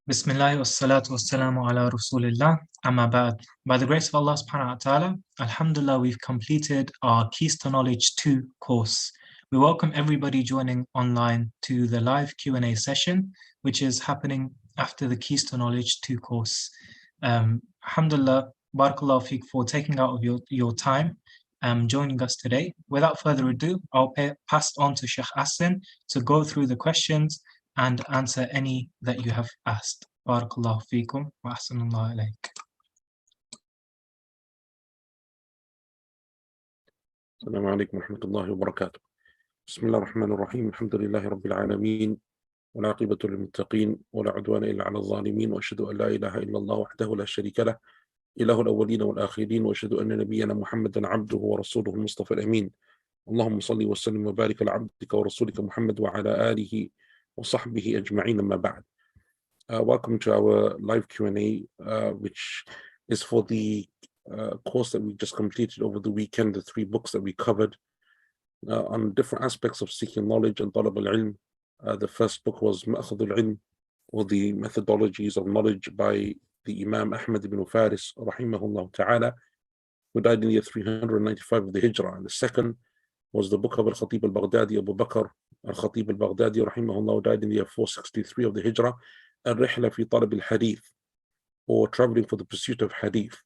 Bismillah wa salatu wassalamu ala Rasulillah, amma ba'd. By the grace of Allah subhanahu wa ta'ala, alhamdulillah, we've completed our Keys to Knowledge 2 course. We welcome everybody joining online to the live Q&A session, which is happening after the Keys to Knowledge 2 course. Alhamdulillah, barakallahu feek for taking out of your time joining us today. Without further ado, I'll pass on to Sheikh Asin to go through the questions and answer any that you have asked. Barakallahu feekum wa ahsanallahu alayk. السلام عليكم ورحمة الله وبركاته. بسم الله الرحمن الرحيم. الحمد لله رب العالمين والعاقبة للمتقين ولا عدوان إلا على الظالمين وأشهد أن لا إله إلا الله وحده لا شريك له إله الأولين والآخرين وأشهد أن نبينا محمدا عبده ورسوله المصطفى الأمين. اللهم صل وسلم وبارك على عبدك ورسولك محمد وعلى آله وصحبه أجمعين أما بعد. Welcome to our live Q&A, which is for the course that we just completed over the weekend, the 3 books that we covered on different aspects of seeking knowledge and talab al-ilm. The first book was Ma'khadh al-Ilm, or the methodologies of knowledge, by the Imam Ahmad ibn Faris, rahimahullah ta'ala, who died in the year 395 of the Hijrah. And the second was the book of Al-Khatib al-Baghdadi, Abu Bakr al-Khatib al-Baghdadi, rahimahullah, who died in the year 463 of the Hijrah, Al-Rihla fi Talab al-Hadith, or Traveling for the Pursuit of Hadith.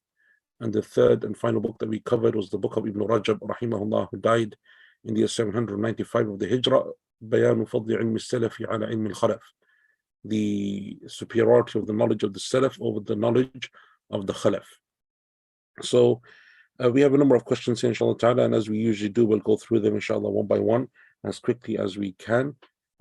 And the third and final book that we covered was the book of Ibn Rajab, rahimahullah, who died in the year 795 of the Hijrah, Bayanu Fadli Ilm al-Salafi ala Ilm al-Khalaf, the superiority of the knowledge of the Salaf over the knowledge of the Khalaf. So we have a number of questions here, inshallah ta'ala, and as we usually do, we'll go through them, inshallah, one by one, as quickly as we can.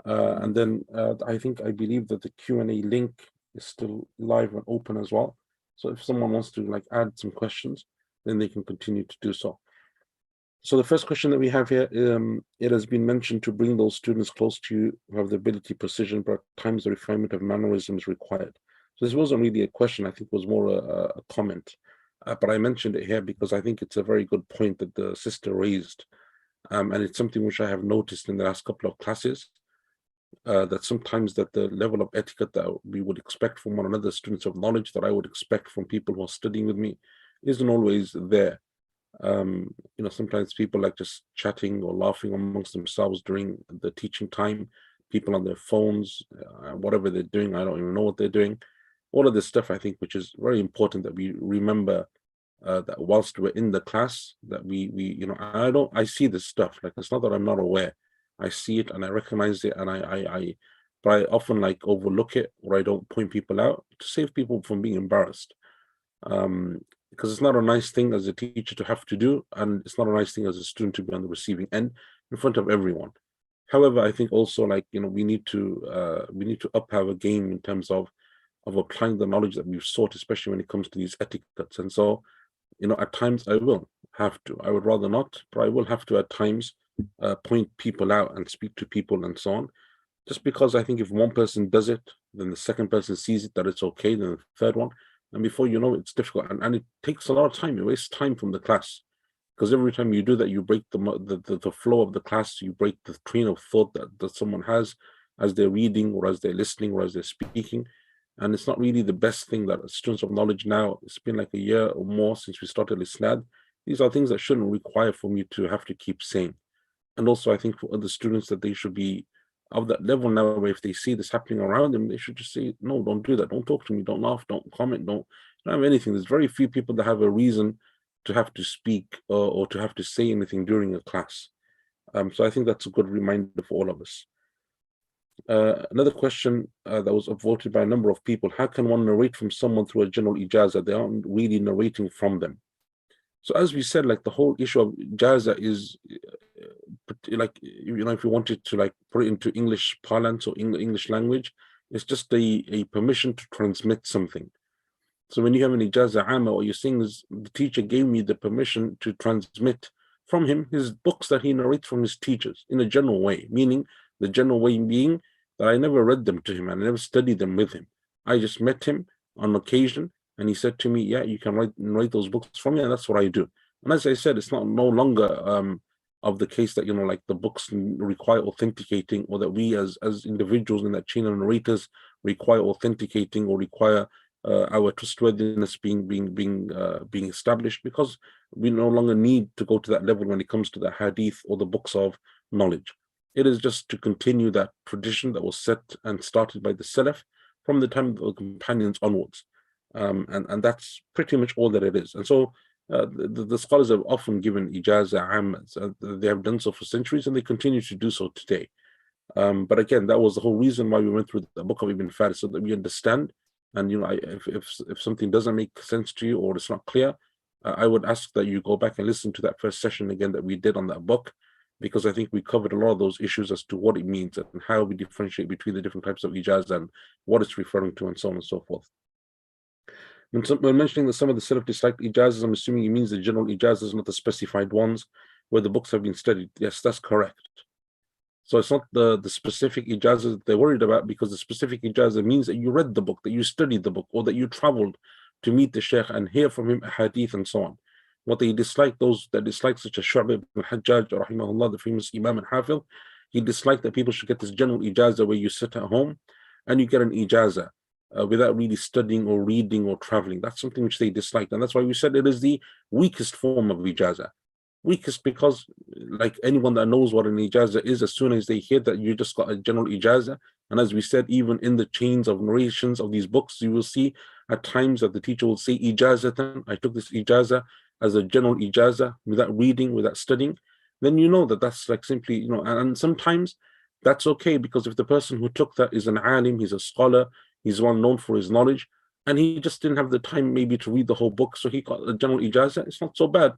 And then I believe that the Q&A link is still live and open as well. So if someone wants to add some questions, then they can continue to do so. So the first question that we have here, it has been mentioned to bring those students close to you who have the ability, precision, but at times the refinement of mannerisms required. So this wasn't really a question, I think it was more a comment. But I mentioned it here because I think it's a very good point that the sister raised. And it's something which I have noticed in the last couple of classes, that sometimes that the level of etiquette that we would expect from one another, students of knowledge, that I would expect from people who are studying with me, isn't always there. Sometimes people like just chatting or laughing amongst themselves during the teaching time, people on their phones, whatever they're doing, I don't even know what they're doing. All of this stuff, I think, which is very important that we remember, that whilst we're in the class, that I see this stuff. It's not that I'm not aware. I see it and I recognize it, and but I often overlook it, or I don't point people out to save people from being embarrassed. Because it's not a nice thing as a teacher to have to do, and it's not a nice thing as a student to be on the receiving end in front of everyone. However, I think also we need to up our game in terms of applying the knowledge that we've sought, especially when it comes to these etiquettes. And so, at times I will have to. I would rather not, but I will have to at times point people out and speak to people and so on. Just because I think if one person does it, then the second person sees it that it's okay, then the third one. And before you know it, it's difficult, and it takes a lot of time. It wastes time from the class, because every time you do that, you break the flow of the class. You break the train of thought that someone has as they're reading, or as they're listening, or as they're speaking. And it's not really the best thing that students of knowledge now, it's been like a year or more since we started Isnad. These are things that shouldn't require for me to have to keep saying. And also I think for other students that they should be of that level now, where if they see this happening around them, they should just say, no, don't do that. Don't talk to me. Don't laugh. Don't comment. Don't have anything. There's very few people that have a reason to have to speak or to have to say anything during a class. So I think that's a good reminder for all of us. Another question that was voted by a number of people: how can one narrate from someone through a general ijazah? They aren't really narrating from them. So as we said, the whole issue of ijazah is if you wanted to put it into English parlance or English language, it's just a permission to transmit something. So when you have an ijazah amma, what you're saying is the teacher gave me the permission to transmit from him his books that he narrates from his teachers in a general way, meaning the general way being that I never read them to him and I never studied them with him. I just met him on occasion and he said to me, yeah, you can write those books from me, and that's what I do. And as I said, it's no longer of the case that, like the books require authenticating, or that we as individuals in that chain of narrators require authenticating, or require our trustworthiness being established, because we no longer need to go to that level when it comes to the hadith or the books of knowledge. It is just to continue that tradition that was set and started by the Salaf from the time of the companions onwards. And that's pretty much all that it is. And so the scholars have often given ijazah ammas. They have done so for centuries, and they continue to do so today. But again, that was the whole reason why we went through the book of Ibn Faris, so that we understand. And if something doesn't make sense to you, or it's not clear, I would ask that you go back and listen to that first session again that we did on that book, because I think we covered a lot of those issues as to what it means and how we differentiate between the different types of ijazah and what it's referring to, and so on and so forth. When mentioning that some of the Salaf disliked ijazahs, I'm assuming it means the general ijazahs, not the specified ones where the books have been studied. Yes, that's correct. So it's not the specific ijazah that they're worried about, because the specific ijazah means that you read the book, that you studied the book, or that you traveled to meet the Shaykh and hear from him a hadith and so on. What they dislike, those that dislike, such as Shu'bah ibn al-Hajjaj, rahimahullah, the famous Imam and Hafiz, he disliked that people should get this general ijazah where you sit at home and you get an ijazah without really studying or reading or traveling. That's something which they disliked. And that's why we said it is the weakest form of ijazah. Weakest because, like anyone that knows what an ijazah is, as soon as they hear that you just got a general ijazah, and as we said, even in the chains of narrations of these books, you will see at times that the teacher will say ijazatan, I took this ijazah as a general ijazah without reading, without studying. Then you know that that's like simply, and sometimes that's okay, because if the person who took that is an alim, he's a scholar, he's one known for his knowledge, and he just didn't have the time maybe to read the whole book, so he got a general ijazah, it's not so bad.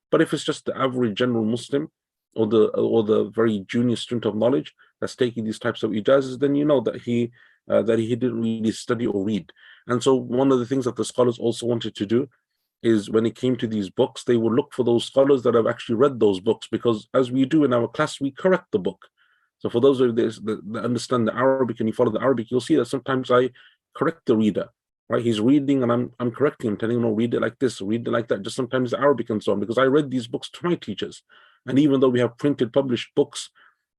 But if it's just the average general Muslim, or the very junior student of knowledge that's taking these types of ijazahs, then you know that he didn't really study or read. And so one of the things that the scholars also wanted to do is, when it came to these books, they would look for those scholars that have actually read those books, because as we do in our class, we correct the book. So for those of you that understand the Arabic and you follow the Arabic, you'll see that sometimes I correct the reader. Right, he's reading and I'm correcting him, telling him, no, read it like this, read it like that. Just sometimes the Arabic and so on, because I read these books to my teachers. And even though we have printed, published books,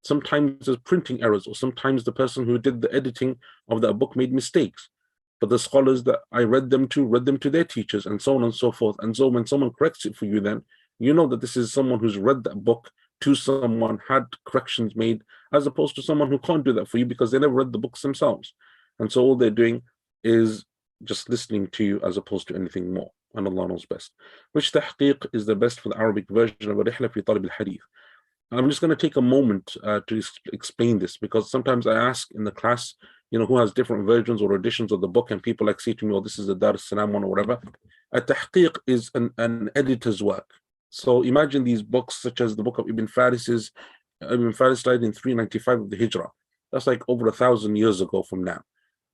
sometimes there's printing errors, or sometimes the person who did the editing of that book made mistakes. But the scholars that I read them to their teachers, and so on and so forth. And so when someone corrects it for you, then you know that this is someone who's read that book to someone, had corrections made, as opposed to someone who can't do that for you because they never read the books themselves. And so all they're doing is just listening to you as opposed to anything more, and Allah knows best. Which tahqiq is the best for the Arabic version of Rihla fi Talib al-Hadith? I'm just going to take a moment to explain this, because sometimes I ask in the class, who has different versions or editions of the book, and people say to me, oh, this is the Dar al-Salam one or whatever. A tahqiq is an editor's work. So imagine these books, such as the book of Ibn Faris. Ibn Faris died in 395 of the Hijrah. That's like over 1,000 years ago from now.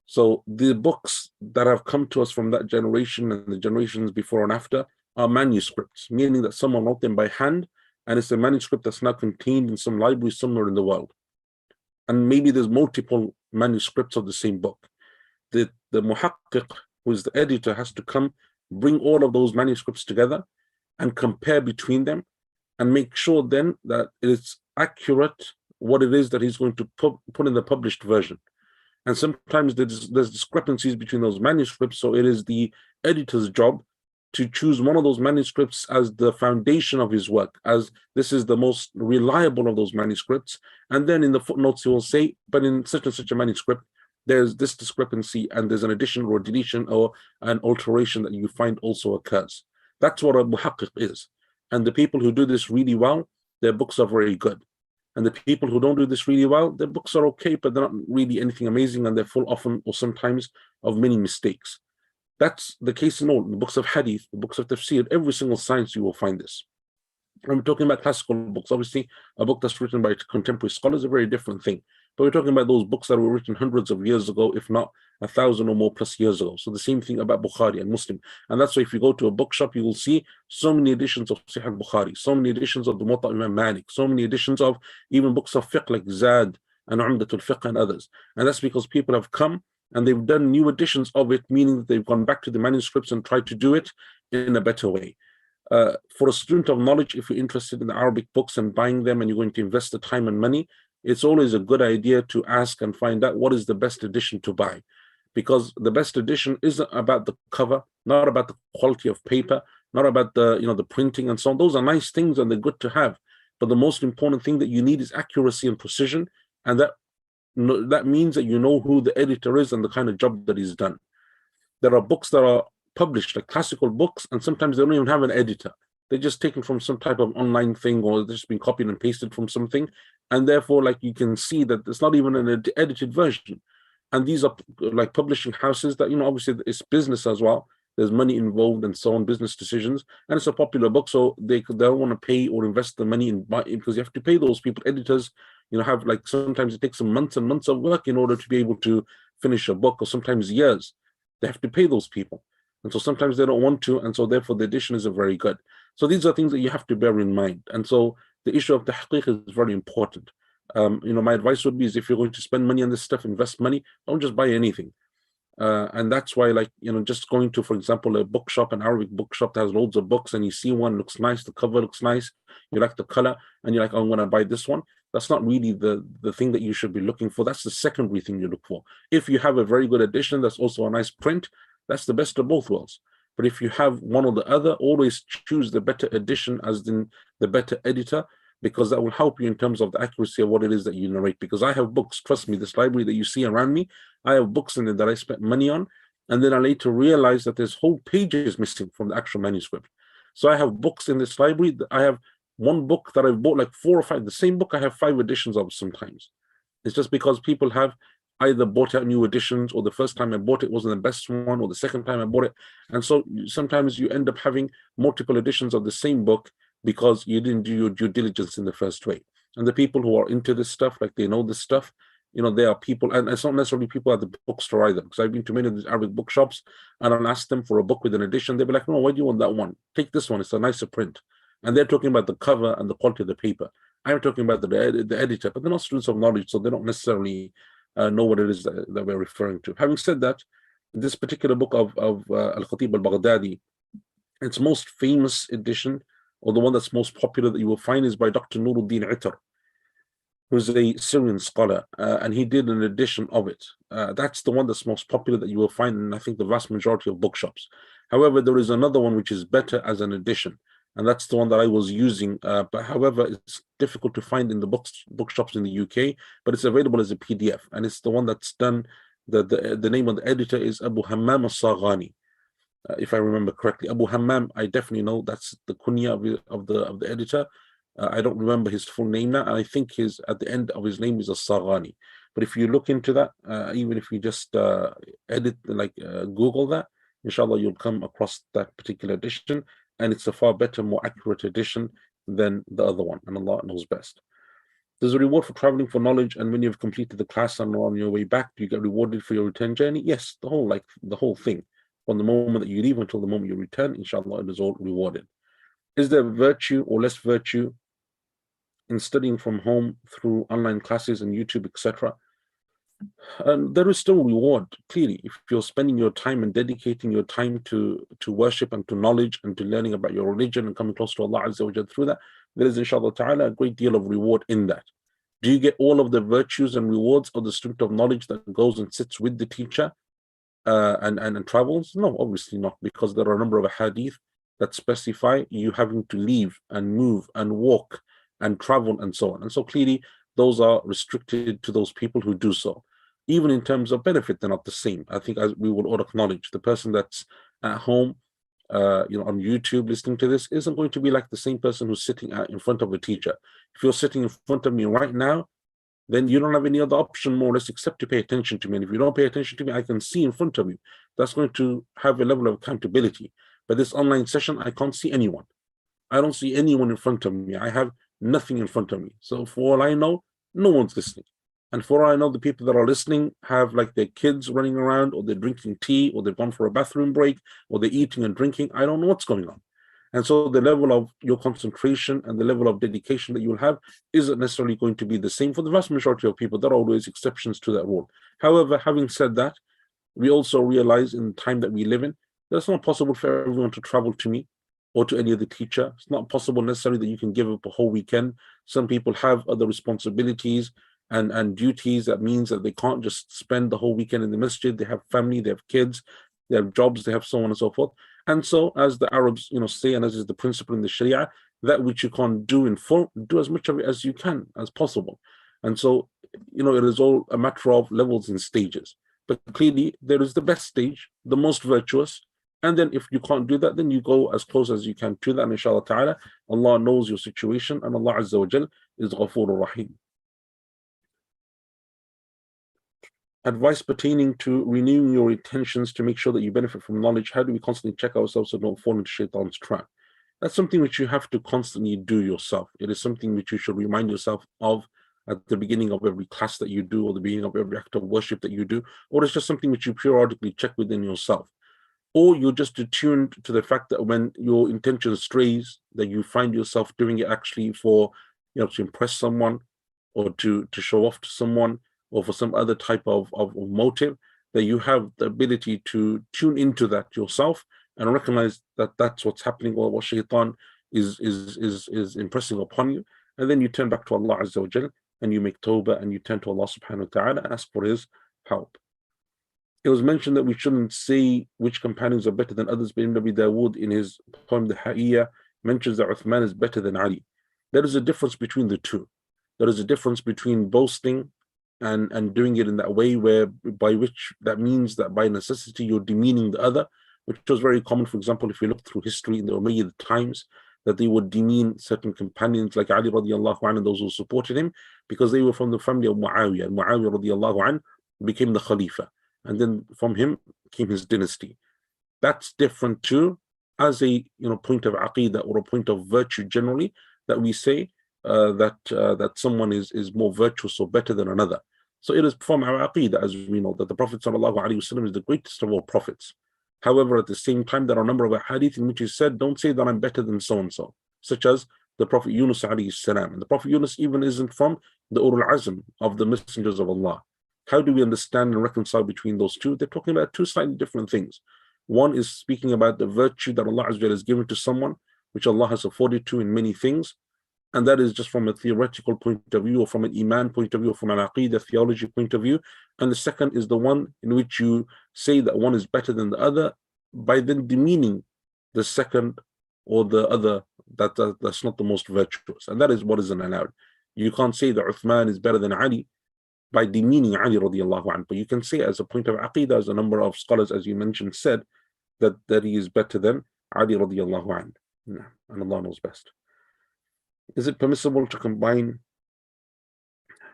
So the books that have come to us from that generation and the generations before and after are manuscripts, meaning that someone wrote them by hand, and it's a manuscript that's now contained in some library somewhere in the world. And maybe there's multiple manuscripts of the same book. The muhaqqiq, who is the editor, has to come, bring all of those manuscripts together and compare between them, and make sure then that it's accurate what it is that he's going to put in the published version. And sometimes there's discrepancies between those manuscripts, so it is the editor's job to choose one of those manuscripts as the foundation of his work, as this is the most reliable of those manuscripts. And then in the footnotes he will say, but in such and such a manuscript, there's this discrepancy, and there's an addition or deletion or an alteration that you find also occurs. That's what a muhaqqiq is. And the people who do this really well, their books are very good. And the people who don't do this really well, their books are okay, but they're not really anything amazing, and they're full often or sometimes of many mistakes. That's the case in all the books of hadith, the books of tafsir, every single science you will find this. I'm talking about classical books. Obviously, a book that's written by contemporary scholars is a very different thing. But we're talking about those books that were written hundreds of years ago, if not 1,000 or more plus years ago. So the same thing about Bukhari and Muslim. And that's why if you go to a bookshop, you will see so many editions of Sahih al-Bukhari, so many editions of the Muwatta Imam Malik, so many editions of even books of fiqh like Zad and Umdatul Fiqh and others. And that's because people have come and they've done new editions of it, meaning that they've gone back to the manuscripts and tried to do it in a better way. For a student of knowledge, if you're interested in the Arabic books and buying them and you're going to invest the time and money, it's always a good idea to ask and find out what is the best edition to buy. Because the best edition isn't about the cover, not about the quality of paper, not about the printing and so on. Those are nice things and they're good to have. But the most important thing that you need is accuracy and precision. And that means that you know who the editor is and the kind of job that he's done. There are books that are published, like classical books, and sometimes they don't even have an editor. They're just taken from some type of online thing, or they're just been copied and pasted from something. And therefore, like, you can see that it's not even an edited version. And these are like publishing houses that, obviously it's business as well. There's money involved and so on, business decisions. And it's a popular book, so they don't want to pay or invest the money in because you have to pay those people. Editors, have, like, sometimes it takes them months and months of work in order to be able to finish a book, or sometimes years. They have to pay those people. And so sometimes they don't want to, and so therefore the edition isn't very good. So these are things that you have to bear in mind. And so the issue of tahqiq is very important. My advice would be is if you're going to spend money on this stuff, invest money, don't just buy anything. And that's why, like, just going to, for example, a bookshop, an Arabic bookshop that has loads of books, and you see one looks nice, the cover looks nice, you like the color, and you're like, oh, I'm going to buy this one. That's not really the thing that you should be looking for. That's the secondary thing you look for. If you have a very good edition that's also a nice print, that's the best of both worlds. But if you have one or the other, always choose the better edition, as in the better editor, because that will help you in terms of the accuracy of what it is that you narrate. Because I have books, trust me, this library that you see around me, I have books in it that I spent money on, and then I later realized that there's whole pages missing from the actual manuscript. So I have books in this library. I have one book that I've bought, like 4 or 5, the same book I have 5 editions of sometimes. It's just because people have either bought out new editions, or the first time I bought it wasn't the best one, or the second time I bought it. And so sometimes you end up having multiple editions of the same book because you didn't do your due diligence in the first way. And the people who are into this stuff, like, they know this stuff, there are people, and it's not necessarily people at the bookstore either, because I've been to many of these Arabic bookshops, and I'll ask them for a book with an edition. They'll be like, no, why do you want that one? Take this one, it's a nicer print. And they're talking about the cover and the quality of the paper. I'm talking about the editor, but they're not students of knowledge, so they don't necessarily know what it is that we're referring to. Having said that, this particular book of Al-Khatib al-Baghdadi, its most famous edition, or the one that's most popular that you will find, is by Dr. Nuruddin Ittar, who's a Syrian scholar, and he did an edition of it. That's the one that's most popular that you will find in, I think, the vast majority of bookshops. However, there is another one which is better as an edition, and that's the one that I was using. But however, it's difficult to find in the bookshops in the UK, but it's available as a PDF, and it's the one that's done. The name of the editor is Abu Hammam al-Saghani, if I remember correctly. Abu Hammam, I definitely know that's the kunya of the editor. I don't remember his full name now, and I think at the end of his name is al-Saghani. But if you look into that, even if you just Google that, inshallah, you'll come across that particular edition, and it's a far better, more accurate edition than the other one, and Allah knows best. There's a reward for traveling for knowledge, and when you've completed the class and are on your way back, do you get rewarded for your return journey? Yes, the whole thing. From the moment that you leave until the moment you return, inshallah, it is all rewarded. Is there virtue or less virtue in studying from home through online classes and YouTube, etc.? There is still reward, clearly, if you're spending your time and dedicating your time to worship and to knowledge and to learning about your religion and coming close to Allah Azza wa Jalla through that. There is, inshallah ta'ala, a great deal of reward in that. Do you get all of the virtues and rewards of the student of knowledge that goes and sits with the teacher and travels? No, obviously not, because there are a number of hadith that specify you having to leave and move and walk and travel and so on. And so clearly those are restricted to those people who do so. Even in terms of benefit, they're not the same. I think, as we will all acknowledge, the person that's at home on YouTube listening to this isn't going to be like the same person who's sitting in front of a teacher. If you're sitting in front of me right now, then you don't have any other option, more or less, except to pay attention to me. And if you don't pay attention to me, I can see in front of you. That's going to have a level of accountability. But this online session, I can't see anyone. I don't see anyone in front of me. I have nothing in front of me. So for all I know, no one's listening. And for all I know, the people that are listening have like their kids running around, or they're drinking tea, or they've gone for a bathroom break, or they're eating and drinking. I don't know what's going on. And so the level of your concentration and the level of dedication that you'll have isn't necessarily going to be the same for the vast majority of people. There are always exceptions to that rule. However, having said that, we also realize in the time that we live in, that it's not possible for everyone to travel to me. or to any other teacher. It's not possible necessarily that you can give up a whole weekend. Some people have other responsibilities and duties. That means that they can't just spend the whole weekend in the masjid. They have family, they have kids, they have jobs, they have so on and so forth. And so, as the Arabs, say, and as is the principle in the Sharia, that which you can't do in full, do as much of it as you can, as possible. And so, it is all a matter of levels and stages. But clearly, there is the best stage, the most virtuous. And then if you can't do that, then you go as close as you can to that. And inshallah ta'ala, Allah knows your situation, and Allah Azza wa Jal is Ghafurur Rahim. Advice pertaining to renewing your intentions to make sure that you benefit from knowledge. How do we constantly check ourselves so don't fall into shaitan's trap? That's something which you have to constantly do yourself. It is something which you should remind yourself of at the beginning of every class that you do, or the beginning of every act of worship that you do, or it's just something which you periodically check within yourself. Or you're just attuned to the fact that when your intention strays, that you find yourself doing it actually for, to impress someone, or to show off to someone, or for some other type of motive, that you have the ability to tune into that yourself and recognize that that's what's happening, or what shaitan is impressing upon you. And then you turn back to Allah Azza wa Jal, and you make tawbah, and you turn to Allah subhanahu wa ta'ala and ask for his help. It was mentioned that we shouldn't say which companions are better than others, but Ibn Abi Dawood in his poem the Ha'iyya mentions that Uthman is better than Ali. There is a difference between the two. There is a difference between boasting and doing it in that way, by which that means that by necessity you're demeaning the other, which was very common. For example, if you look through history in the Umayyad times, that they would demean certain companions like Ali radiallahu anhu and those who supported him, because they were from the family of Muawiyah, and Muawiyah radiallahu anhu became the Khalifa, and then from him came his dynasty. That's different too, as a point of aqeedah, or a point of virtue generally, that we say that someone is more virtuous or better than another. So it is from our aqeedah, as we know, that the Prophet ﷺ is the greatest of all prophets. However, at the same time, there are a number of hadith in which he said, don't say that I'm better than so-and-so, such as the Prophet Yunus alayhi salam. And the Prophet Yunus even isn't from the Ulul Azm of the messengers of Allah. How do we understand and reconcile between those two? They're talking about two slightly different things. One is speaking about the virtue that Allah Azza wa Jalla has given to someone, which Allah has afforded to in many things. And that is just from a theoretical point of view, or from an iman point of view, or from an aqeedah theology point of view. And the second is the one in which you say that one is better than the other, by then demeaning the second or the other, that's not the most virtuous. And that is what isn't allowed. You can't say that Uthman is better than Ali by demeaning Ali radiallahu anhu, but you can say as a point of aqeedah, as a number of scholars, as you mentioned, said that he is better than Ali radiallahu anhu. And Allah knows best. Is it permissible to combine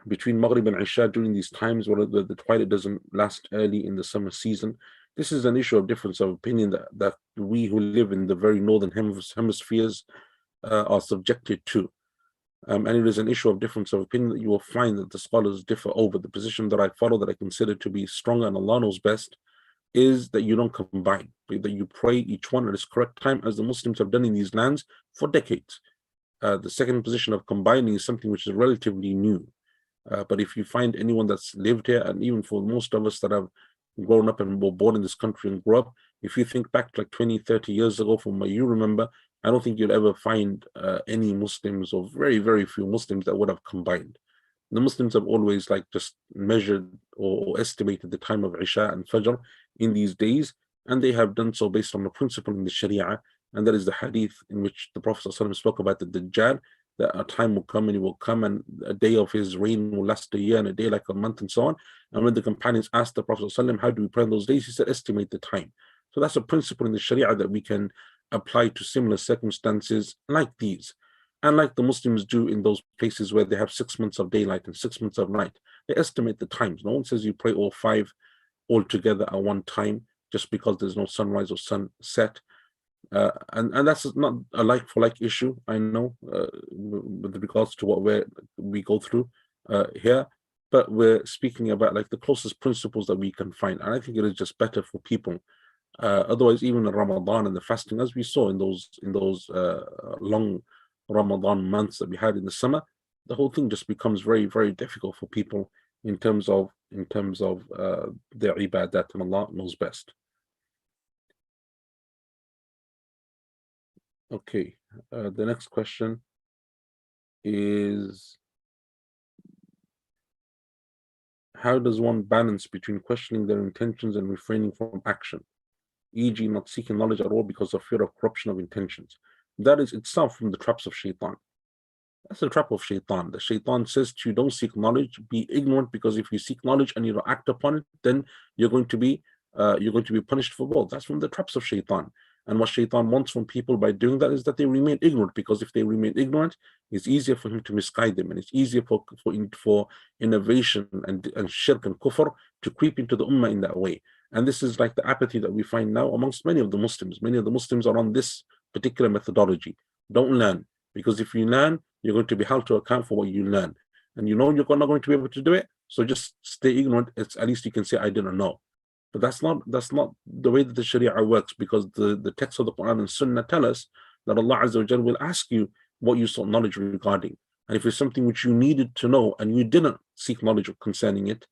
between Maghrib and Isha during these times where the twilight doesn't last early in the summer season? This is an issue of difference of opinion that we who live in the very northern hemispheres are subjected to. And it is an issue of difference of opinion that you will find that the scholars differ over. The position that I follow, that I consider to be stronger and Allah knows best, is that you don't combine, that you pray each one at its correct time, as the Muslims have done in these lands for decades. The second position of combining is something which is relatively new. But if you find anyone that's lived here, and even for most of us that have grown up and were born in this country and grew up, if you think back like 20, 30 years ago from what you remember, I don't think you'll ever find any Muslims, or very, very few Muslims, that would have combined. The Muslims have always just measured or estimated the time of Isha and Fajr in these days, and they have done so based on the principle in the Sharia, and that is the hadith in which the Prophet ﷺ spoke about the Dajjal, that a time will come and he will come, and a day of his reign will last a year, and a day like a month, and so on. And when the companions asked the Prophet ﷺ, how do we pray in those days? He said, estimate the time. So that's a principle in the Sharia that we can apply to similar circumstances like these. And like the Muslims do in those places where they have 6 months of daylight and 6 months of night, they estimate the times. No one says you pray all 5 all together at one time just because there's no sunrise or sunset. And that's not a like-for-like issue, I know, with regards to what we go through here, but we're speaking about the closest principles that we can find. And I think it is just better for people. Otherwise, even in Ramadan and the fasting, as we saw in those long Ramadan months that we had in the summer, the whole thing just becomes very, very difficult for people in terms of their ibadat, and Allah knows best. Okay, the next question is, how does one balance between questioning their intentions and refraining from action, e.g., not seeking knowledge at all because of fear of corruption of intentions? That is itself from the traps of shaitan. That's the trap of shaitan. The shaitan says to you, don't seek knowledge, be ignorant, because if you seek knowledge and you don't act upon it, then you're going to be punished for both. That's from the traps of shaitan. And what shaitan wants from people by doing that is that they remain ignorant, because if they remain ignorant, it's easier for him to misguide them, and it's easier for innovation and shirk and kufr to creep into the ummah in that way. And this is like the apathy that we find now amongst many of the Muslims. Many of the Muslims are on this particular methodology. Don't learn, because if you learn, you're going to be held to account for what you learn. And you know you're not going to be able to do it, so just stay ignorant. It's at least you can say, I didn't know. But that's not the way that the Sharia works, because the text of the Quran and Sunnah tell us that Allah Azza wa Jalla will ask you what you sought knowledge regarding. And if it's something which you needed to know and you didn't seek knowledge concerning it,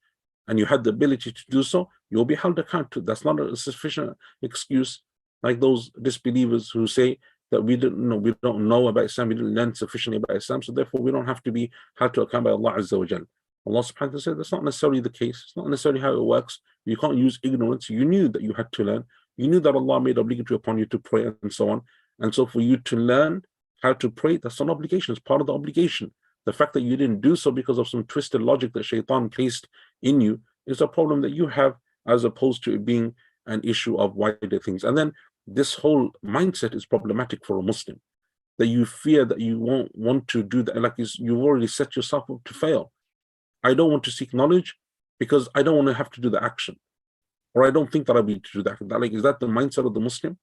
and you had the ability to do so, you'll be held accountable. That's not a sufficient excuse, like those disbelievers who say that we don't know about Islam, we didn't learn sufficiently about Islam, so therefore we don't have to be held to account by Allah Azza wa Jal. Allah subhanahu wa ta'ala said that's not necessarily the case. It's not necessarily how it works. You can't use ignorance. You knew that you had to learn. You knew that Allah made obligatory upon you to pray and so on. And so for you to learn how to pray, that's an obligation. It's part of the obligation. The fact that you didn't do so because of some twisted logic that shaitan placed in you is a problem that you have, as opposed to it being an issue of wider things. And then this whole mindset is problematic for a Muslim, that you fear that you won't want to do that, like you've already set yourself up to fail. I don't want to seek knowledge because I don't want to have to do the action, or I don't think that I'll be to do that. Like, is that the mindset of the Muslim?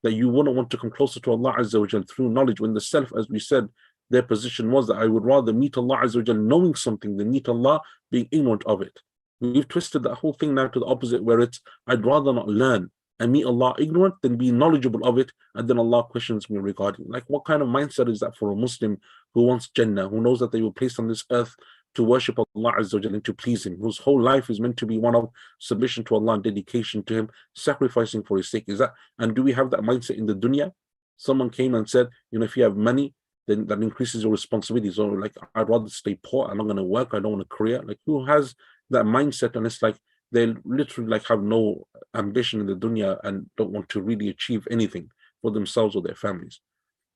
That you wouldn't want to come closer to Allah Azza wa Jal through knowledge, when the Salaf, as we said, their position was that I would rather meet Allah Azza wa Jal knowing something than meet Allah being ignorant of it. We've twisted that whole thing now to the opposite, where it's I'd rather not learn and meet Allah ignorant than be knowledgeable of it, and then Allah questions me regarding. Like, what kind of mindset is that for a Muslim who wants Jannah, who knows that they were placed on this earth to worship Allah Azza wa Jal and to please Him, whose whole life is meant to be one of submission to Allah and dedication to Him, sacrificing for His sake? Is that, and do we have that mindset in the dunya? Someone came and said, if you have money, then that increases your responsibilities. Or like, I'd rather stay poor, I'm not going to work, I don't want a career. Like, who has that mindset? And it's like they literally like have no ambition in the dunya and don't want to really achieve anything for themselves or their families.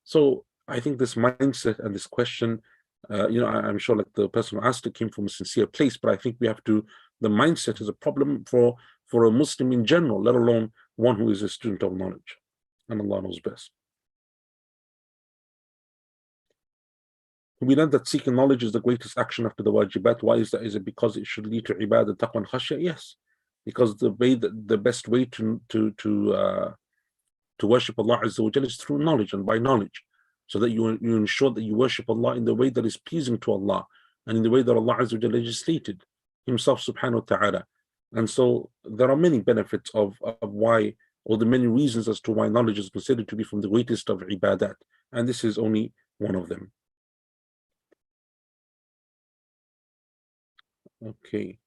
So I think this mindset and this question, I'm sure like the person who asked it came from a sincere place, but I think we have to, the mindset is a problem for a Muslim in general, let alone one who is a student of knowledge, and Allah knows best. We learned that seeking knowledge is the greatest action after the wajibat. Why is that? Is it because it should lead to ibadah, taqwa, and khashya? Yes, because the best way to worship Allah Azza wa Jalla is through knowledge and by knowledge, so that you ensure that you worship Allah in the way that is pleasing to Allah and in the way that Allah Azza wa Jalla legislated Himself subhanahu wa ta'ala. And so there are many benefits of why, or the many reasons as to why knowledge is considered to be from the greatest of ibadat, and this is only one of them. Okay.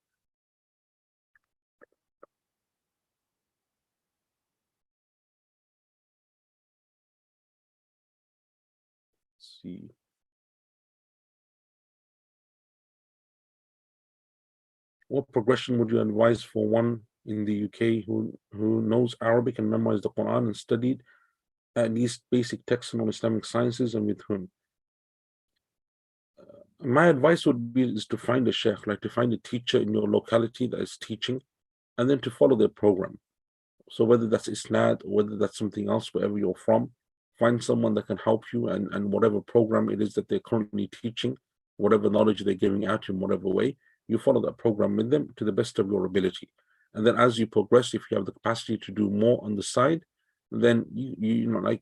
Let's see. What progression would you advise for one in the UK who knows Arabic and memorized the Quran and studied at least basic texts on Islamic sciences, and with whom? My advice would be is to find a sheikh, like to find a teacher in your locality that is teaching, and then to follow their program. So whether that's Isnad or whether that's something else, wherever you're from, find someone that can help you, and whatever program it is that they're currently teaching, whatever knowledge they're giving out in whatever way, you follow that program with them to the best of your ability. And then as you progress, if you have the capacity to do more on the side, then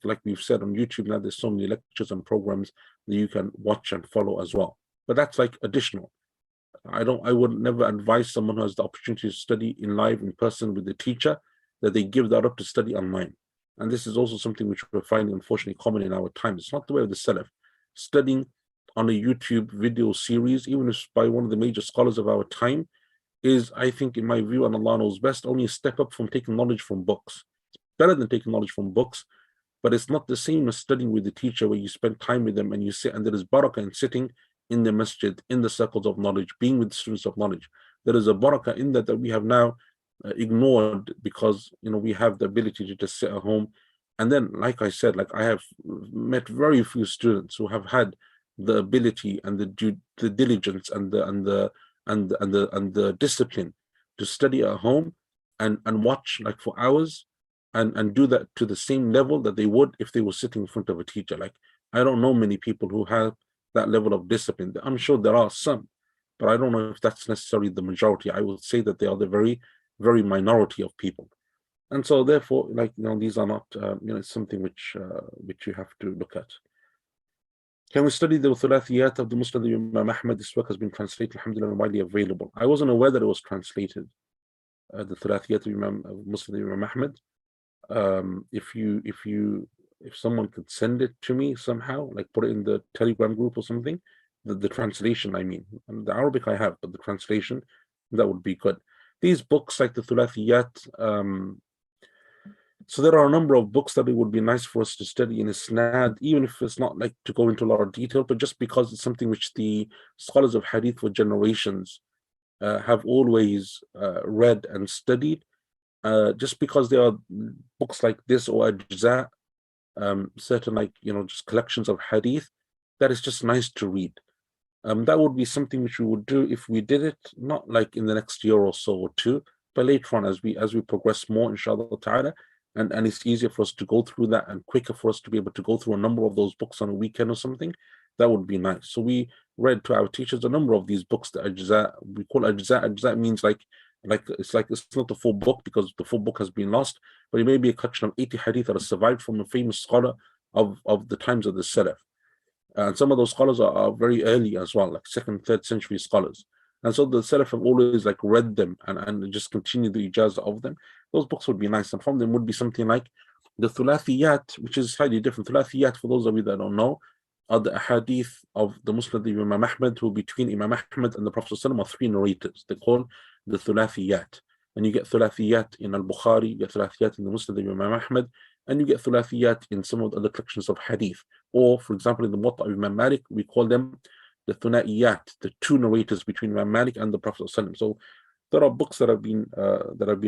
like we've said on YouTube now, there's so many lectures and programs that you can watch and follow as well. But that's like additional. I would never advise someone who has the opportunity to study in live, in person with the teacher, that they give that up to study online. And this is also something which we're finding unfortunately common in our time. It's not the way of the Salaf. Studying on a YouTube video series, even if by one of the major scholars of our time, is, I think, in my view, and Allah knows best, only a step up from taking knowledge from books. It's better than taking knowledge from books, but it's not the same as studying with the teacher where you spend time with them and you sit, and there is barakah in sitting in the masjid, in the circles of knowledge, being with students of knowledge. There is a barakah in that we have now ignored, because we have the ability to just sit at home. And then, like I said, like I have met very few students who have had the ability and the diligence and the discipline to study at home and watch like for hours and do that to the same level that they would if they were sitting in front of a teacher. Like, I don't know many people who have that level of discipline. I'm sure there are some, but I don't know if that's necessarily the majority. I would say that they are the very, very minority of people. And so therefore, like, these are not, it's something which you have to look at. Can we study the Thulathiyat of the Musnad of Imam Ahmad? This work has been translated, alhamdulillah, and widely available. I wasn't aware that it was translated, the Thulathiyat of Musnad of Imam Ahmad. If someone could send it to me somehow, like put it in the Telegram group or something, the translation, I mean, the Arabic I have, but the translation, that would be good. These books like the Thulathiyat, so there are a number of books that it would be nice for us to study in Isnad, even if it's not like to go into a lot of detail, but just because it's something which the scholars of Hadith for generations have always read and studied. Just because there are books like this or Ajza, certain like, just collections of Hadith, that is just nice to read. That would be something which we would do if we did it, not like in the next year or so or two, but later on as we progress more, inshallah ta'ala, and it's easier for us to go through that and quicker for us to be able to go through a number of those books on a weekend or something. That would be nice. So we read to our teachers a number of these books, the Ajza. We call Ajza. Ajza means like it's not the full book, because the full book has been lost, but it may be a collection of 80 hadith that are survived from a famous scholar of the times of the Salaf. And some of those scholars are very early as well, like 2nd, 3rd century scholars. And so the Salaf have always like read them and just continue the ijazah of them. Those books would be nice. And from them would be something like the Thulathiyat, which is slightly different. Thulathiyat, for those of you that don't know, are the ahadith of the Musnad of Imam Ahmad, who between Imam Ahmad and the Prophet ﷺ are 3 narrators. They call the Thulathiyat. And you get Thulathiyat in Al-Bukhari, you get Thulathiyat in the Musnad of Imam Ahmad, and you get Thulathiyat in some of the other collections of hadith. Or, for example, in the Muwatta of Imam Malik, we call them the Thuna'iyat, the 2 narrators between Imam Malik and the Prophet ﷺ. So there are books that have been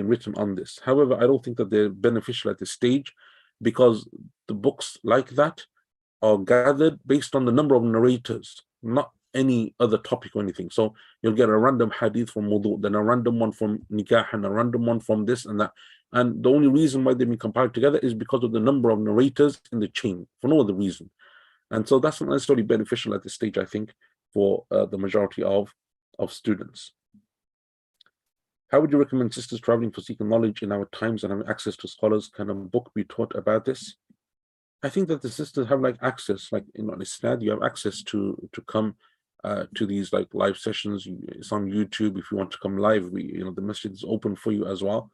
written on this. However, I don't think that they're beneficial at this stage, because the books like that are gathered based on the number of narrators, not any other topic or anything. So you'll get a random hadith from wudu, then a random one from nikah, and a random one from this and that. And the only reason why they've been compiled together is because of the number of narrators in the chain, for no other reason. And so that's not necessarily beneficial at this stage, I think, for the majority of students. How would you recommend sisters traveling for seeking knowledge in our times and having access to scholars? Can a book be taught about this? I think that the sisters have like access, like in Isnad, you have access to come to these like live sessions. It's on YouTube. If you want to come live, the masjid is open for you as well.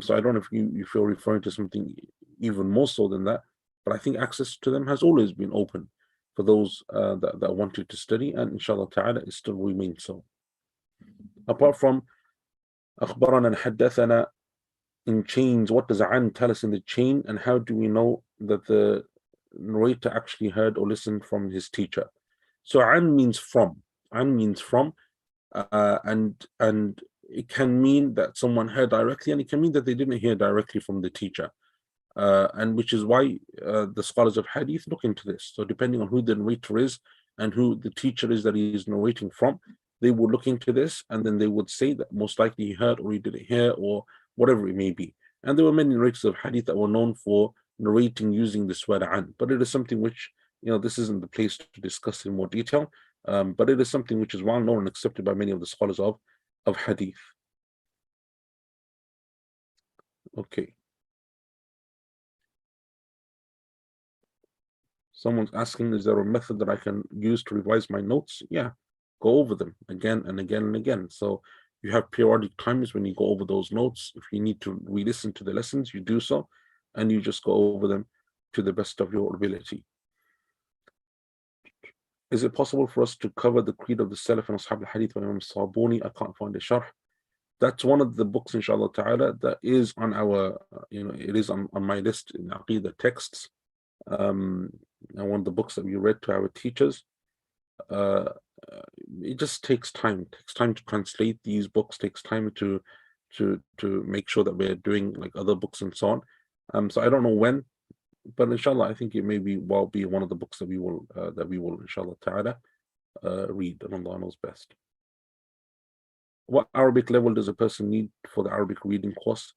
So I don't know if you feel referring to something even more so than that, but I think access to them has always been open for those that wanted to study, and inshallah ta'ala it still remains so. Apart from أخبرنا and حدثنا in chains, what does an tell us in the chain, and how do we know that the narrator actually heard or listened from his teacher? So an means from. An means from, and it can mean that someone heard directly, and it can mean that they didn't hear directly from the teacher. And which is why the scholars of hadith look into this. So depending on who the narrator is and who the teacher is that he is narrating from, they would look into this, and then they would say that most likely he heard or he didn't hear, or whatever it may be. And there were many narrators of hadith that were known for narrating using this word an, but it is something which, this isn't the place to discuss in more detail, but it is something which is well known and accepted by many of the scholars of hadith. Okay. Someone's asking, is there a method that I can use to revise my notes? Yeah, go over them again and again and again. So you have periodic times when you go over those notes. If you need to re-listen to the lessons, you do so, and you just go over them to the best of your ability. Is it possible for us to cover the creed of the Salaf and Ashab al-Hadith by Imam Sabuni? I can't find a sharh. that's one of the books, inshallah ta'ala, that is on our, it is on my list in Aqidah texts. And one of the books that we read to our teachers. It just takes time. It takes time to translate these books. Takes time to make sure that we're doing like other books and so on. So I don't know when, but inshallah, I think it may be one of the books that we will inshallah ta'ala read, and Allah knows best. What Arabic level does a person need for the Arabic reading course?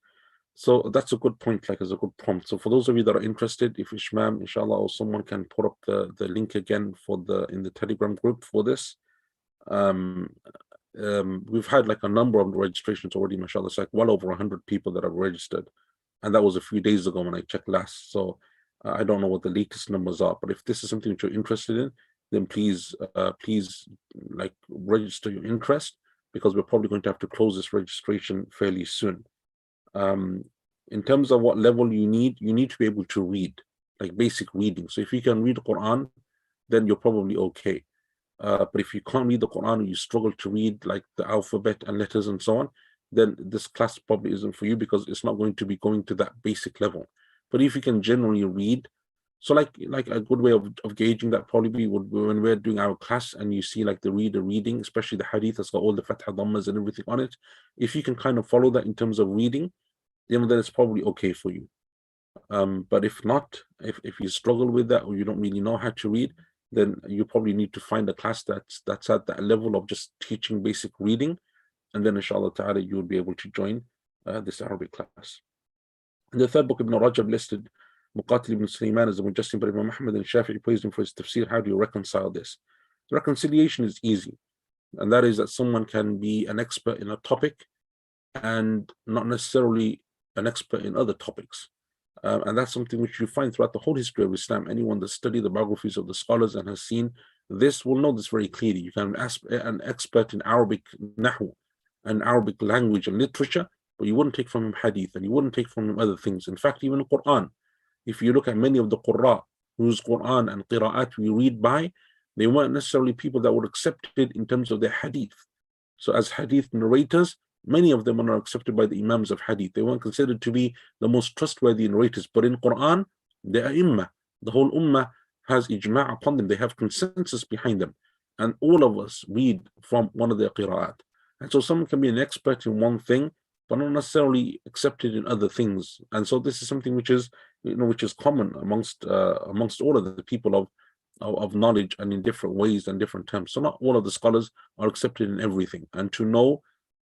So that's a good point, like as a good prompt. So for those of you that are interested, if Ishmam, inshallah, or someone can put up the link again in the Telegram group for this. We've had like a number of registrations already, mashallah. It's like well over 100 people that have registered. And that was a few days ago when I checked last. So I don't know what the latest numbers are, but if this is something that you're interested in, then please like register your interest, because we're probably going to have to close this registration fairly soon. In terms of what level you need to be able to read, like basic reading. So if you can read the Quran, then you're probably okay. But if you can't read the Quran, or you struggle to read like the alphabet and letters and so on, then this class probably isn't for you, because it's not going to be going to that basic level. But if you can generally read, so like a good way of gauging that probably would be when we're doing our class and you see like the reader reading, especially the hadith that's got all the fatha dhammas and everything on it. If you can kind of follow that in terms of reading, then it's probably okay for you. But if not, if you struggle with that, or you don't really know how to read, then you probably need to find a class that's at that level of just teaching basic reading, and then inshallah ta'ala you will be able to join this Arabic class. In the third book, Ibn Rajab listed Muqatil ibn Sulaiman as the Mujassim, but Imam Ahmad and Shafi'i praised him for his tafsir. How do you reconcile this? The reconciliation is easy, and that is that someone can be an expert in a topic and not necessarily an expert in other topics. And that's something which you find throughout the whole history of Islam. Anyone that studied the biographies of the scholars and has seen this will know this very clearly. You can be an expert in Arabic Nahu and Arabic language and literature, but you wouldn't take from him hadith, and you wouldn't take from him other things. In fact, even the Quran, if you look at many of the Qurra whose Quran and Qira'at we read by, they weren't necessarily people that were accepted in terms of their hadith. So as hadith narrators, many of them are not accepted by the Imams of hadith. They weren't considered to be the most trustworthy narrators. But in Quran, they are Ummah. The whole Ummah has ijma' upon them. They have consensus behind them. And all of us read from one of their qira'at. And so someone can be an expert in one thing, but not necessarily accepted in other things. And so this is something which is, which is common amongst all of the people of knowledge, and in different ways and different terms. So not all of the scholars are accepted in everything. And to know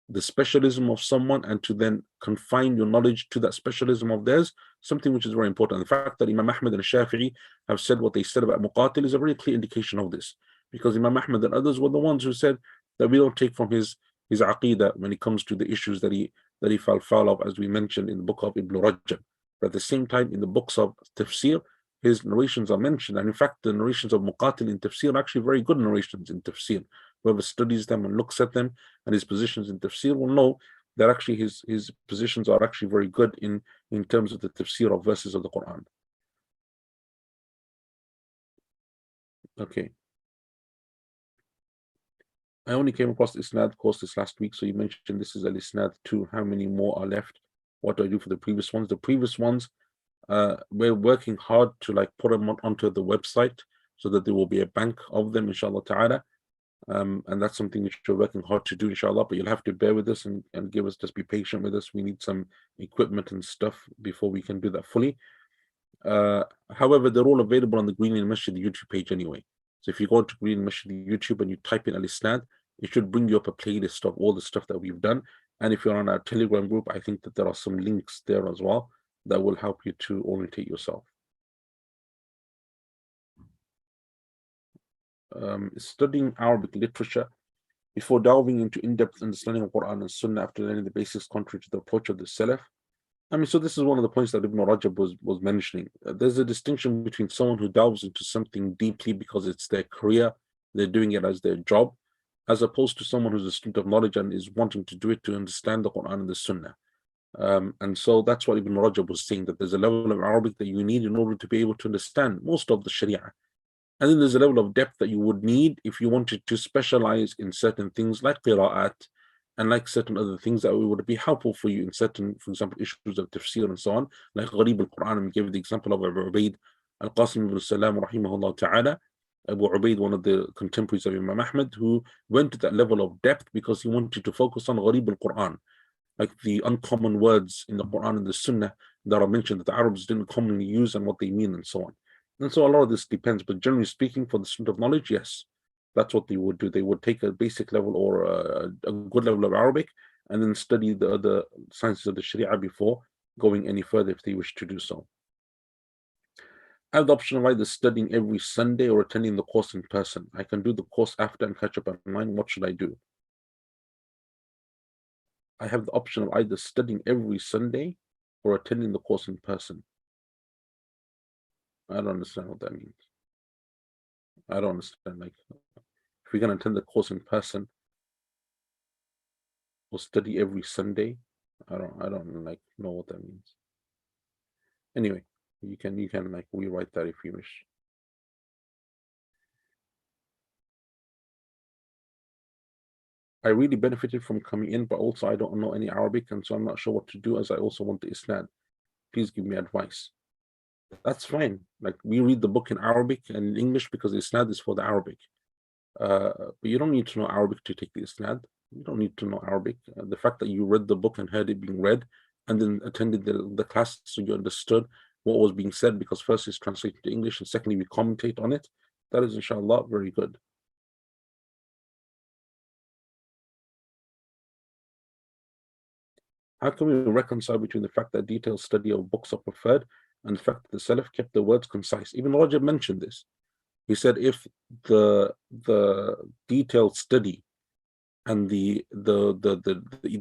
the specialism of someone and to then confine your knowledge to that specialism of theirs, something which is very important. The fact that Imam Ahmad and Shafi'i have said what they said about Muqatil is a very clear indication of this, because Imam Ahmad and others were the ones who said that we don't take from his aqidah when it comes to the issues that he fell foul of, as we mentioned in the book of Ibn Rajab. But at the same time, in the books of tafsir, his narrations are mentioned, and in fact the narrations of Muqatil in tafsir are actually very good narrations in tafsir. Whoever studies them and looks at them and his positions in tafsir will know that actually his positions are actually very good in terms of the tafsir of verses of the Quran. Okay. I only came across the Isnad course this last week, so you mentioned this is an Isnad 2. How many more are left? What do I do for the previous ones? The previous ones, we're working hard to like put them onto the website so that there will be a bank of them, inshallah ta'ala. And that's something which we're working hard to do, inshallah, but you'll have to bear with us and just be patient with us. We need some equipment and stuff before we can do that fully. However, they're all available on the Greenland Masjid YouTube page anyway. So if you go to Greenland Masjid YouTube and you type in Al-Isnad, it should bring you up a playlist of all the stuff that we've done. And if you're on our Telegram group, I think that there are some links there as well that will help you to orientate yourself. Studying Arabic literature before delving into in-depth understanding of Quran and Sunnah after learning the basics contrary to the approach of the Salaf. I mean, so this is one of the points that Ibn Rajab was mentioning. There's a distinction between someone who delves into something deeply because it's their career, they're doing it as their job, as opposed to someone who's a student of knowledge and is wanting to do it to understand the Quran and the Sunnah. And so that's what Ibn Rajab was saying, that there's a level of Arabic that you need in order to be able to understand most of the Sharia. And then there's a level of depth that you would need if you wanted to specialize in certain things like qira'at, and like certain other things that would be helpful for you in certain, for example, issues of tafsir and so on, like Gharib al-Quran. And we gave the example of Abu Ubaid al-Qasim ibn Salam, rahimahullah ta'ala. Abu Ubaid, one of the contemporaries of Imam Ahmad, who went to that level of depth because he wanted to focus on Gharib al-Quran, like the uncommon words in the Quran and the Sunnah that are mentioned that the Arabs didn't commonly use and what they mean and so on. And so a lot of this depends, but generally speaking, for the student of knowledge, yes, that's what they would do. They would take a basic level or a good level of Arabic and then study the other sciences of the Sharia before going any further if they wish to do so. I have the option of either studying every Sunday or attending the course in person. I can do the course after and catch up online. What should I do? I have the option of either studying every Sunday or attending the course in person. I don't understand what that means. I don't understand. Like, if we're going to attend the course in person or study every Sunday, I don't like know what that means. Anyway, you can like rewrite that if you wish. I really benefited from coming in, but also I don't know any Arabic, and so I'm not sure what to do, as I also want the Isnad. Please give me advice. That's fine. Like, we read the book in Arabic and in English because the Isnad is for the Arabic. But you don't need to know Arabic to take the Isnad. You don't need to know Arabic. The fact that you read the book and heard it being read and then attended the class so you understood what was being said, because first it's translated to English and secondly we commentate on it, that is inshallah very good. How can we reconcile between the fact that detailed study of books are preferred and the fact that the Salaf kept the words concise? Even Rajab mentioned this. He said if the detailed study and the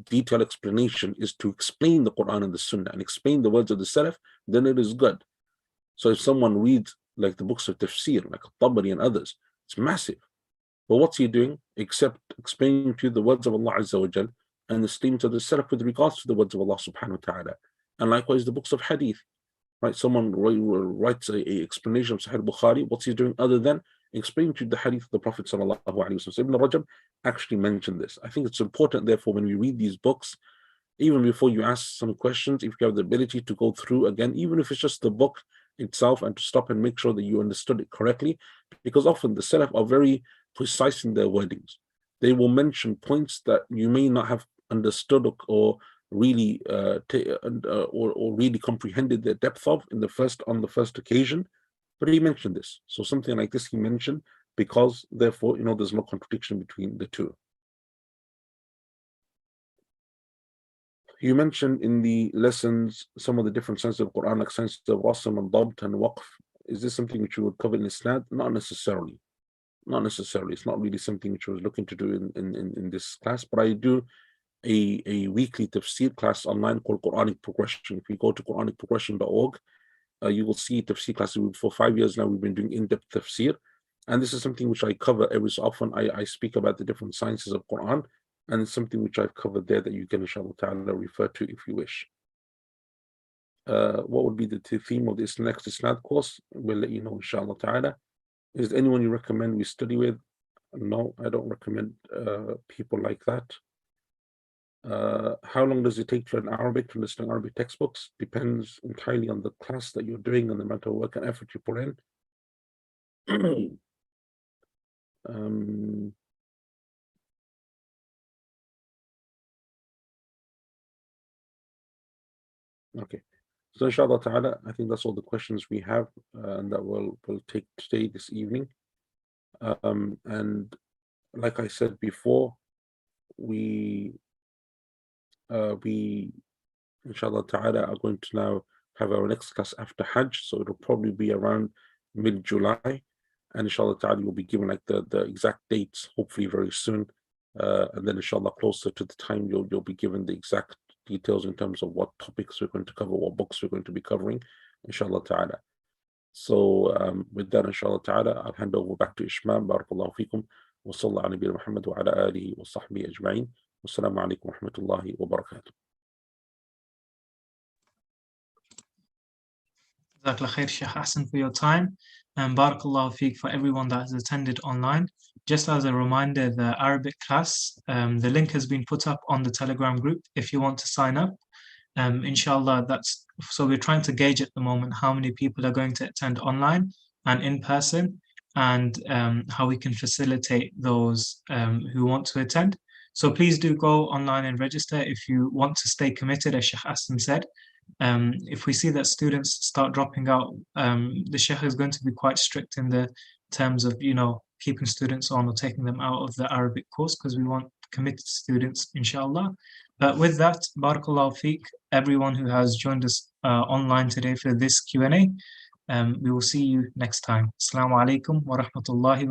detailed explanation is to explain the Quran and the Sunnah and explain the words of the Salaf, then it is good. So if someone reads like the books of tafsir, like Tabari and others, it's massive. But what's he doing except explaining to you the words of Allah Azza wa Jal and the statements of the Salaf with regards to the words of Allah subhanahu wa ta'ala. And likewise the books of hadith, right? Someone writes a explanation of Sahih Bukhari, what's he doing other than explaining to you the hadith of the Prophet sallallahu alaihi wasallam. Ibn Rajab actually mentioned this. I think it's important, therefore, when we read these books, even before you ask some questions, if you have the ability to go through again, even if it's just the book itself, and to stop and make sure that you understood it correctly, because often the Salaf are very precise in their wordings. They will mention points that you may not have understood or really or really comprehended the depth of on the first occasion, but he mentioned this. So something like this he mentioned because therefore there's no contradiction between the two. You mentioned in the lessons some of the different senses of Quran, like senses of Rasm and Dabt and Waqf. Is this something which you would cover in Isnad? Not necessarily. Not necessarily. It's not really something which I was looking to do in this class, but I do a weekly tafsir class online called Quranic Progression. If you go to quranicprogression.org, you will see tafsir classes. For 5 years now, we've been doing in-depth tafsir. And this is something which I cover every so often. I speak about the different sciences of Quran, and it's something which I've covered there that you can, inshallah ta'ala, refer to if you wish. What would be the theme of this next Isnad course? We'll let you know, inshallah ta'ala. Is there anyone you recommend we study with? No, I don't recommend people like that. How long does it take to learn Arabic, to understand Arabic textbooks? Depends entirely on the class that you're doing and the amount of work and effort you put in. Okay, so inshallah ta'ala, I think that's all the questions we have, and that we'll take today, this evening. And like I said before, we inshallah ta'ala are going to now have our next class after Hajj, so it'll probably be around mid-July, and inshallah ta'ala you'll be given like the exact dates, hopefully very soon, and then inshallah closer to the time you'll be given the exact details in terms of what topics we're going to cover, what books we're going to be covering, inshallah ta'ala. So with that, inshallah ta'ala, I'll hand over back to Ishmael. Barakallahu feekum. Wa sallallahu ala nabiyyina Muhammad wa ala alihi wa sahbihi ajma'in. Wassalamu alaikum wa rahmatullahi wa barakatuh. Jazakallah khair, Sheikh Hassan, for your time, and Barakallahu feek for everyone that has attended online. Just as a reminder, the Arabic class, the link has been put up on the Telegram group if you want to sign up. Inshallah, that's so we're trying to gauge at the moment how many people are going to attend online and in person, and how we can facilitate those who want to attend. So please do go online and register if you want to stay committed, as Sheikh Hassan said. If we see that students start dropping out, the Sheikh is going to be quite strict in the terms of, keeping students on or taking them out of the Arabic course, because we want committed students, inshallah. But with that, barakallahu feek, everyone who has joined us online today for this Q&A. We will see you next time. Assalamu alaikum wa rahmatullahi